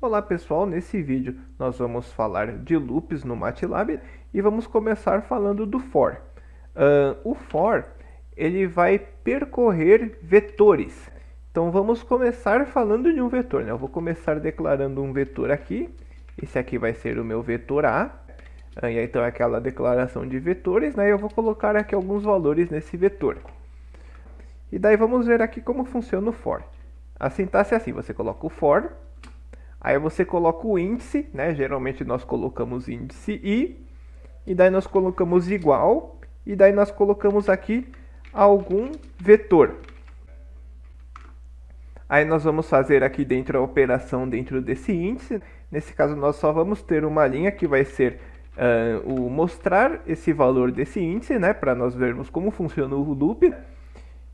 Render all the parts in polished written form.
Olá pessoal, nesse vídeo nós vamos falar de loops no MATLAB e vamos começar falando do for. O for ele vai percorrer vetores. Então vamos começar falando de um vetor, né? Eu vou começar declarando um vetor aqui. Esse aqui vai ser o meu vetor A. E aí, então é aquela declaração de vetores, né? Eu vou colocar aqui alguns valores nesse vetor. E daí vamos ver aqui como funciona o for. A sintaxe é assim, você coloca o for. Aí você coloca o índice, né? Geralmente nós colocamos índice i, e daí nós colocamos igual, e daí nós colocamos aqui algum vetor. Aí nós vamos fazer aqui dentro a operação dentro desse índice. Nesse caso nós só vamos ter uma linha que vai ser o mostrar esse valor desse índice, né? Para nós vermos como funciona o loop.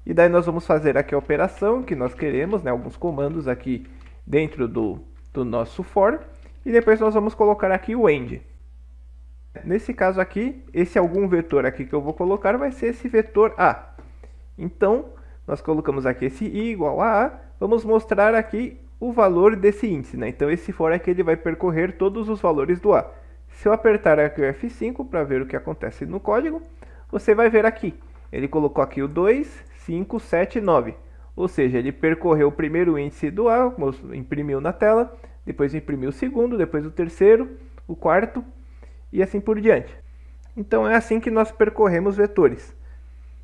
E daí nós vamos fazer aqui a operação que nós queremos, né? Alguns comandos aqui dentro do nosso for, e depois nós vamos colocar aqui o end. Nesse caso aqui, esse algum vetor aqui que eu vou colocar vai ser esse vetor A. Então, nós colocamos aqui esse i igual a A, vamos mostrar aqui o valor desse índice, né? Então esse for aqui ele vai percorrer todos os valores do A. Se eu apertar aqui o F5 para ver o que acontece no código, você vai ver aqui, ele colocou aqui o 2, 5, 7, 9. Ou seja, ele percorreu o primeiro índice do A, imprimiu na tela, depois imprimiu o segundo, depois o terceiro, o quarto e assim por diante. Então é assim que nós percorremos vetores.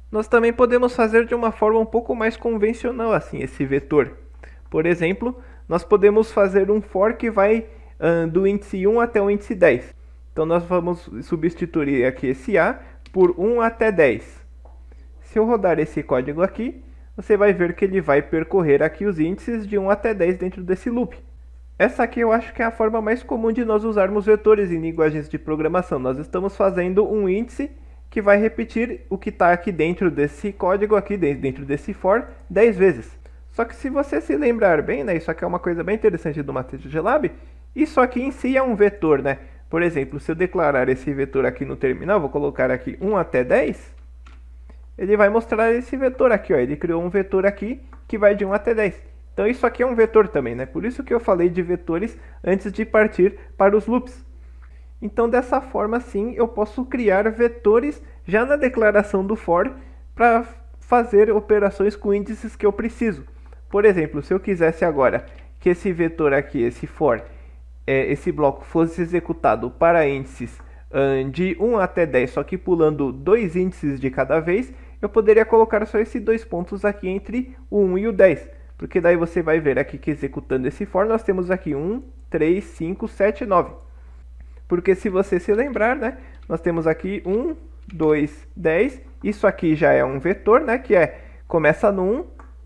Nós também podemos fazer de uma forma um pouco mais convencional assim esse vetor. Por exemplo, nós podemos fazer um for que vai do índice 1 até o índice 10. Então nós vamos substituir aqui esse A por 1 até 10. Se eu rodar esse código aqui, você vai ver que ele vai percorrer aqui os índices de 1 até 10 dentro desse loop. Essa aqui eu acho que é a forma mais comum de nós usarmos vetores em linguagens de programação. Nós estamos fazendo um índice que vai repetir o que está aqui dentro desse código, aqui dentro desse for, 10 vezes. Só que se você se lembrar bem, né, isso aqui é uma coisa bem interessante do MATLAB, isso aqui em si é um vetor, né? Por exemplo, se eu declarar esse vetor aqui no terminal, vou colocar aqui 1 até 10, ele vai mostrar esse vetor aqui, ó. Ele criou um vetor aqui que vai de 1 até 10. Então isso aqui é um vetor também, né? Por isso que eu falei de vetores antes de partir para os loops. Então dessa forma sim eu posso criar vetores já na declaração do for para fazer operações com índices que eu preciso. Por exemplo, se eu quisesse agora que esse vetor aqui, esse for, esse bloco fosse executado para índices de 1 até 10, só que pulando 2 índices de cada vez, eu poderia colocar só esses 2 pontos aqui entre o 1 e o 10. Porque daí você vai ver aqui que executando esse for, nós temos aqui 1, 3, 5, 7, 9. Porque se você se lembrar, né, nós temos aqui 1, 2, 10. Isso aqui já é um vetor, né, que começa no 1,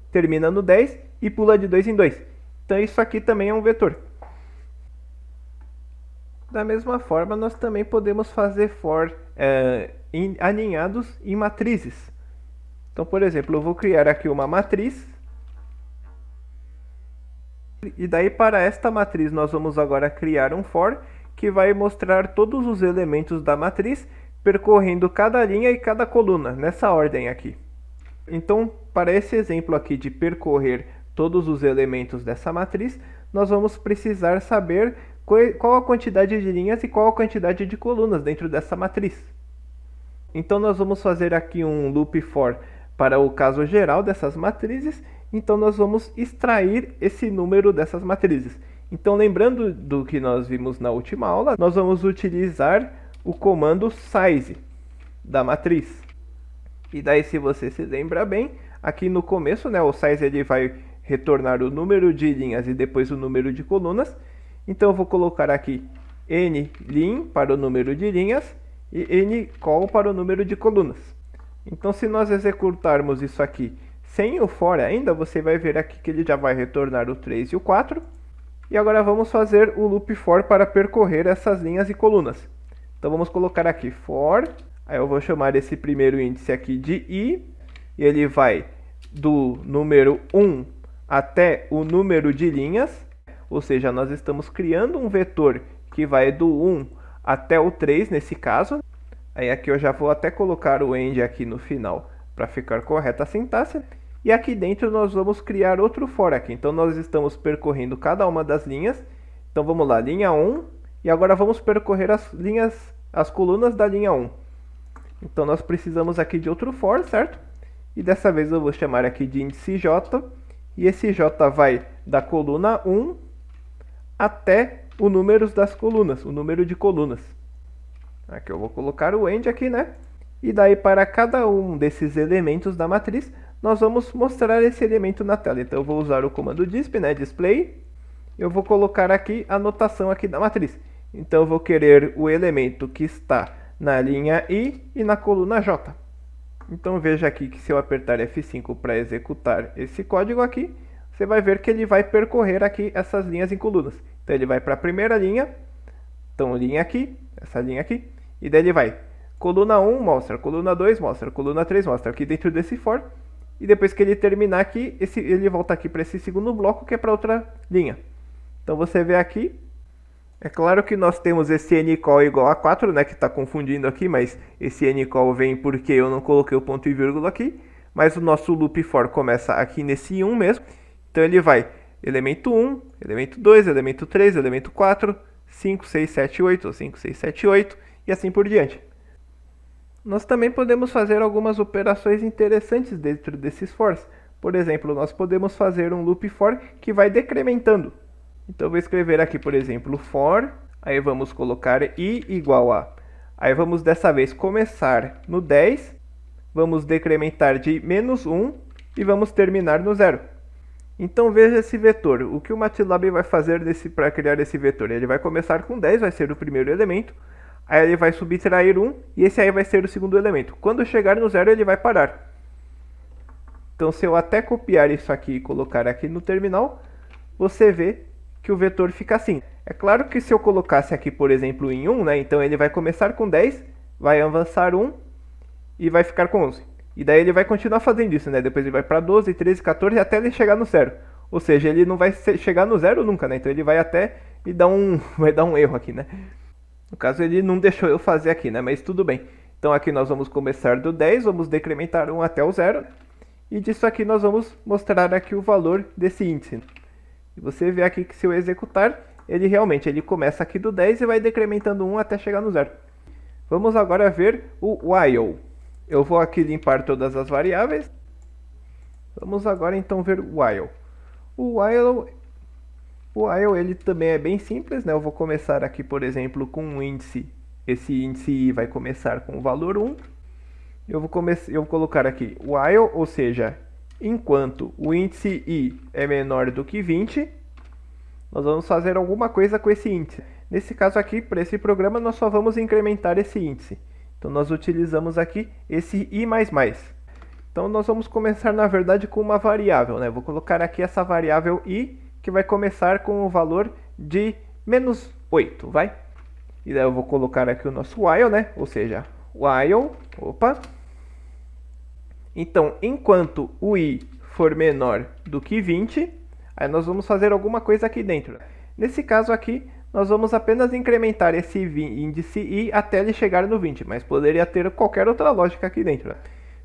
termina no 10 e pula de 2 em 2. Então isso aqui também é um vetor. Da mesma forma, nós também podemos fazer for aninhados em matrizes. Então, por exemplo, eu vou criar aqui uma matriz. E daí para esta matriz nós vamos agora criar um for que vai mostrar todos os elementos da matriz percorrendo cada linha e cada coluna, nessa ordem aqui. Então, para esse exemplo aqui de percorrer todos os elementos dessa matriz, nós vamos precisar saber qual a quantidade de linhas e qual a quantidade de colunas dentro dessa matriz. Então nós vamos fazer aqui um loop for para o caso geral dessas matrizes, então nós vamos extrair esse número dessas matrizes. Então lembrando do que nós vimos na última aula, nós vamos utilizar o comando size da matriz. E daí se você se lembra bem, aqui no começo, né, o size ele vai retornar o número de linhas e depois o número de colunas. Então eu vou colocar aqui nlim para o número de linhas e ncol para o número de colunas. Então se nós executarmos isso aqui sem o for ainda, você vai ver aqui que ele já vai retornar o 3 e o 4. E agora vamos fazer o loop for para percorrer essas linhas e colunas. Então vamos colocar aqui for, aí eu vou chamar esse primeiro índice aqui de i, e ele vai do número 1 até o número de linhas. Ou seja, nós estamos criando um vetor que vai do 1 até o 3 nesse caso. Aí aqui eu já vou até colocar o end aqui no final para ficar correta a sintaxe. E aqui dentro nós vamos criar outro for aqui. Então nós estamos percorrendo cada uma das linhas Então vamos lá, linha 1, e agora vamos percorrer as colunas da linha 1. Então nós precisamos aqui de outro for, certo? E dessa vez eu vou chamar aqui de índice J, e esse J vai da coluna 1 até o número das colunas, o número de colunas. Aqui eu vou colocar o end aqui, né? E daí para cada um desses elementos da matriz, nós vamos mostrar esse elemento na tela. Então eu vou usar o comando disp, né? Display. Eu vou colocar aqui a notação aqui da matriz. Então eu vou querer o elemento que está na linha I e na coluna J. Então veja aqui que se eu apertar F5 para executar esse código aqui, você vai ver que ele vai percorrer aqui essas linhas em colunas. Então ele vai para a primeira linha, então linha aqui, essa linha aqui, e daí ele vai coluna 1 mostra, coluna 2 mostra, coluna 3 mostra, aqui dentro desse for, e depois que ele terminar aqui, ele volta aqui para esse segundo bloco que é para outra linha. Então você vê aqui, é claro que nós temos esse ncall igual a 4, né, que está confundindo aqui, mas esse ncall vem porque eu não coloquei o ponto e vírgula aqui, mas o nosso loop for começa aqui nesse 1 mesmo, então ele vai elemento 1, elemento 2, elemento 3, elemento 4, 5, 6, 7, 8, ou 5, 6, 7, 8, e assim por diante. Nós também podemos fazer algumas operações interessantes dentro desses fors. Por exemplo, nós podemos fazer um loop for que vai decrementando. Então eu vou escrever aqui, por exemplo, for, aí vamos colocar i igual a... Aí vamos dessa vez começar no 10, vamos decrementar de menos 1 e vamos terminar no 0. Então veja esse vetor. O que o MATLAB vai fazer para criar esse vetor? Ele vai começar com 10, vai ser o primeiro elemento, aí ele vai subtrair 1 e esse aí vai ser o segundo elemento. Quando chegar no 0 ele vai parar. Então se eu até copiar isso aqui e colocar aqui no terminal, você vê que o vetor fica assim. É claro que se eu colocasse aqui, por exemplo, em 1, né, então ele vai começar com 10, vai avançar 1 e vai ficar com 11. E daí ele vai continuar fazendo isso, né? Depois ele vai para 12, 13, 14 até ele chegar no 0. Ou seja, ele não vai chegar no 0 nunca, né? Então ele vai até vai dar um erro aqui, né? No caso ele não deixou eu fazer aqui, né? Mas tudo bem. Então aqui nós vamos começar do 10, vamos decrementar 1 até o 0. E disso aqui nós vamos mostrar aqui o valor desse índice. E você vê aqui que se eu executar, ele realmente começa aqui do 10 e vai decrementando 1 até chegar no 0. Vamos agora ver o while. Eu vou aqui limpar todas as variáveis. Vamos agora então ver o while. O while ele também é bem simples, né? Eu vou começar aqui, por exemplo, com um índice. Esse índice i vai começar com o valor 1. Eu vou colocar aqui while, ou seja, enquanto o índice i é menor do que 20, nós vamos fazer alguma coisa com esse índice. Nesse caso aqui, para esse programa, nós só vamos incrementar esse índice. Então nós utilizamos aqui esse i++. Então nós vamos começar, na verdade, com uma variável, né? Vou colocar aqui essa variável i, que vai começar com o valor de menos 8, vai? E daí eu vou colocar aqui o nosso while, né? Ou seja, while, Então, enquanto o i for menor do que 20, aí nós vamos fazer alguma coisa aqui dentro. Nesse caso aqui, nós vamos apenas incrementar esse índice i até ele chegar no 20, mas poderia ter qualquer outra lógica aqui dentro.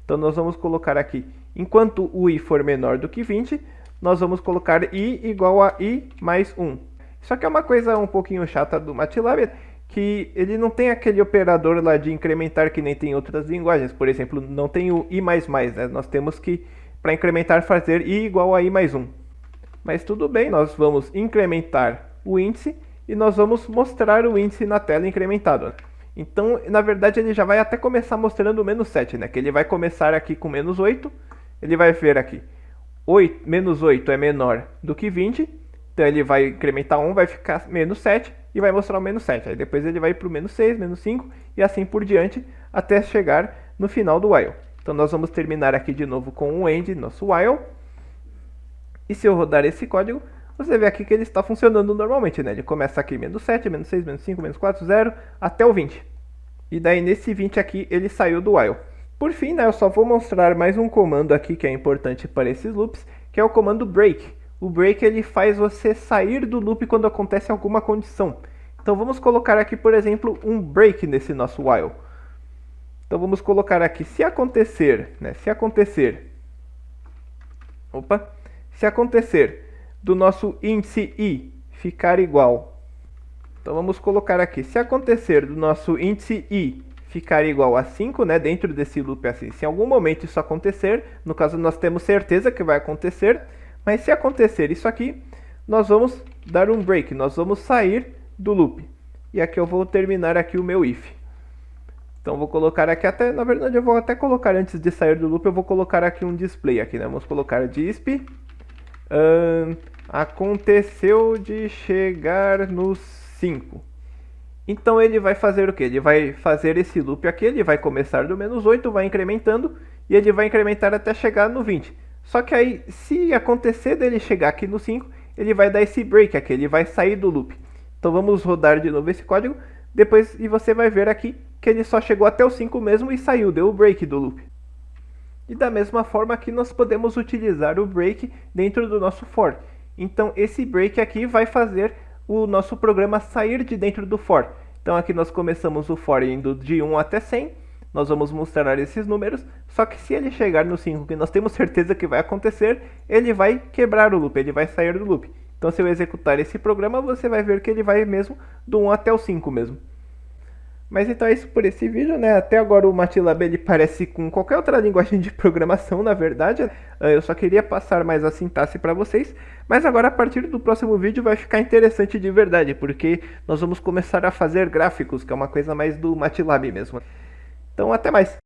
Então nós vamos colocar aqui, enquanto o i for menor do que 20, nós vamos colocar i igual a i mais 1. Isso aqui é uma coisa um pouquinho chata do MATLAB, que ele não tem aquele operador lá de incrementar que nem tem em outras linguagens. Por exemplo, não tem o i++, né? Nós temos que, para incrementar, fazer i igual a i mais 1. Mas tudo bem, nós vamos incrementar o índice e nós vamos mostrar o índice na tela incrementado. Então, na verdade, ele já vai até começar mostrando o menos 7, né? Que ele vai começar aqui com menos 8, ele vai ver aqui, menos 8 é menor do que 20, então ele vai incrementar 1, vai ficar menos 7 e vai mostrar o menos 7. Aí depois ele vai para o menos 6, menos 5 e assim por diante até chegar no final do while. Então nós vamos terminar aqui de novo com o end, nosso while. E se eu rodar esse código, você vê aqui que ele está funcionando normalmente, né? Ele começa aqui menos 7, menos 6, menos 5, menos 4, 0, até o 20. E daí nesse 20 aqui ele saiu do while. Por fim, né, eu só vou mostrar mais um comando aqui que é importante para esses loops, que é o comando break. O break ele faz você sair do loop quando acontece alguma condição. Então vamos colocar aqui, por exemplo, um break nesse nosso while. Então vamos colocar aqui, se acontecer do nosso índice i ficar igual Então vamos colocar aqui, se acontecer do nosso índice i ficar igual a 5, né, dentro desse loop assim, se em algum momento isso acontecer, no caso nós temos certeza que vai acontecer, mas se acontecer isso aqui, nós vamos dar um break, nós vamos sair do loop. E aqui eu vou terminar aqui o meu if. Então vou colocar aqui até, na verdade eu vou até colocar antes de sair do loop, eu vou colocar aqui um display aqui, né? Vamos colocar disp aconteceu de chegar nos 5. Então ele vai fazer o que? Ele vai fazer esse loop aqui, ele vai começar do menos 8, vai incrementando e ele vai incrementar até chegar no 20. Só que aí, se acontecer dele chegar aqui no 5, ele vai dar esse break aqui, ele vai sair do loop. Então vamos rodar de novo esse código, depois e você vai ver aqui que ele só chegou até o 5 mesmo e saiu, deu o break do loop. E da mesma forma aqui nós podemos utilizar o break dentro do nosso for. Então esse break aqui vai fazer o nosso programa sair de dentro do for. Então aqui nós começamos o for indo de 1 até 100, nós vamos mostrar esses números, só que se ele chegar no 5, que nós temos certeza que vai acontecer, ele vai quebrar o loop, ele vai sair do loop. Então se eu executar esse programa, você vai ver que ele vai mesmo do 1 até o 5 mesmo. Mas então é isso por esse vídeo, né? Até agora o MATLAB ele parece com qualquer outra linguagem de programação, na verdade. Eu só queria passar mais a sintaxe para vocês. Mas agora a partir do próximo vídeo vai ficar interessante de verdade, porque nós vamos começar a fazer gráficos, que é uma coisa mais do MATLAB mesmo. Então até mais!